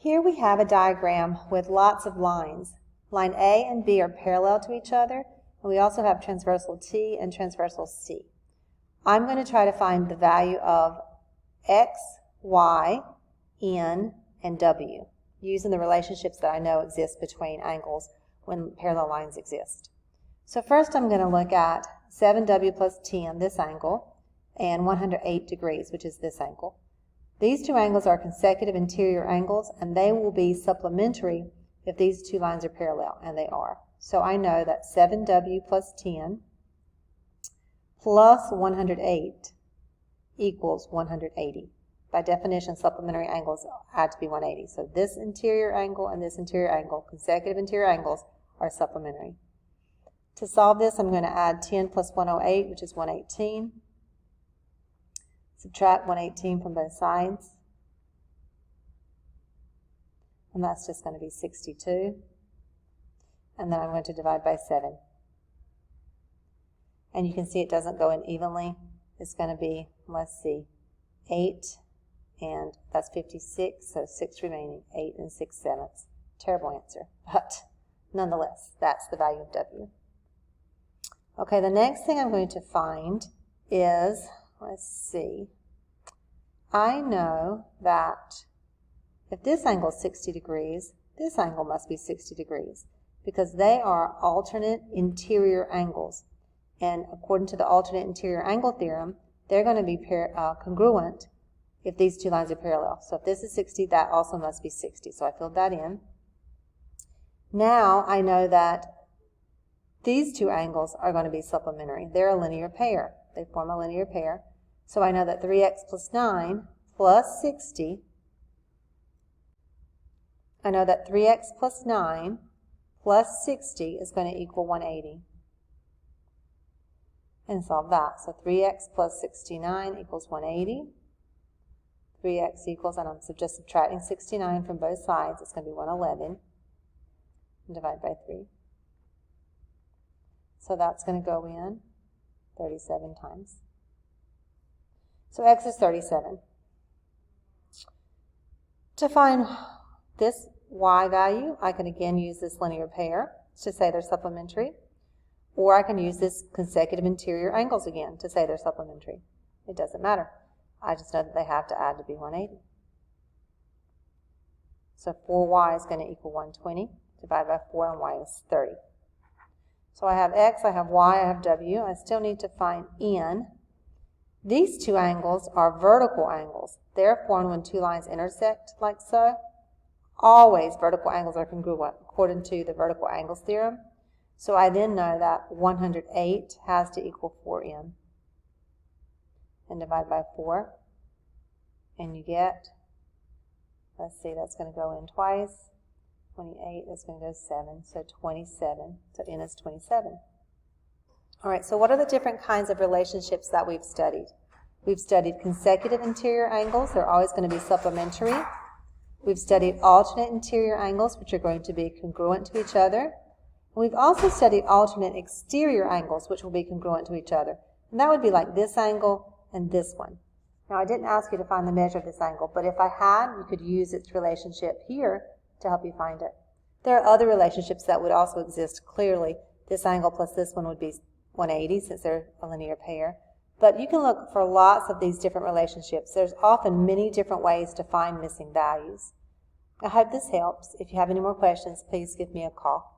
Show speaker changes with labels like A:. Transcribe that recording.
A: Here we have a diagram with lots of lines. Line A and B are parallel to each other, and we also have transversal T and transversal C. I'm going to try to find the value of X, Y, N, and W, using the relationships that I know exist between angles when parallel lines exist. So first I'm going to look at 7W plus 10, this angle, and 108 degrees, which is this angle. These two angles are consecutive interior angles, and they will be supplementary if these two lines are parallel, and they are. So I know that 7W plus 10 plus 108 equals 180. By definition, supplementary angles had to be 180. So this interior angle and this interior angle, consecutive interior angles, are supplementary. To solve this, I'm going to add 10 plus 108, which is 118. Subtract 118 from both sides. And that's just going to be 62. And then I'm going to divide by 7. And you can see it doesn't go in evenly. It's going to be, let's see, 8, and that's 56, so 6 remaining, 8 and 6/7. Terrible answer, but nonetheless, that's the value of W. Okay, the next thing I'm going to find is, let's see, I know that if this angle is 60 degrees, this angle must be 60 degrees because they are alternate interior angles. And according to the alternate interior angle theorem, they're going to be congruent if these two lines are parallel. So if this is 60, that also must be 60. So I filled that in. Now I know that these two angles are going to be supplementary. They're a linear pair. They form a linear pair. So I know that 3x plus 9 plus 60, I know that 3x plus 9 plus 60 is going to equal 180. And solve that. So 3x plus 69 equals 180. 3x equals, and I'm just subtracting 69 from both sides, it's going to be 111. And divide by 3. So that's going to go in 37 times. So x is 37. To find this y value, I can again use this linear pair to say they're supplementary. Or I can use this consecutive interior angles again to say they're supplementary. It doesn't matter. I just know that they have to add to be 180. So 4y is going to equal 120. Divided by 4, and y is 30. So I have x, I have y, I have w. I still need to find n. These two angles are vertical angles. They're formed when two lines intersect like so. Always vertical angles are congruent according to the vertical angles theorem. So I then know that 108 has to equal 4n. And divide by 4. And you get, let's see, that's going to go in twice. 28, that's going to go 7. So 27. So n is 27. All right, so what are the different kinds of relationships that we've studied? We've studied consecutive interior angles. They're always going to be supplementary. We've studied alternate interior angles, which are going to be congruent to each other. We've also studied alternate exterior angles, which will be congruent to each other. And that would be like this angle and this one. Now, I didn't ask you to find the measure of this angle, but if I had, you could use its relationship here to help you find it. There are other relationships that would also exist clearly. This angle plus this one would be 180 since they're a linear pair. But you can look for lots of these different relationships. There's often many different ways to find missing values. I hope this helps. If you have any more questions, please give me a call.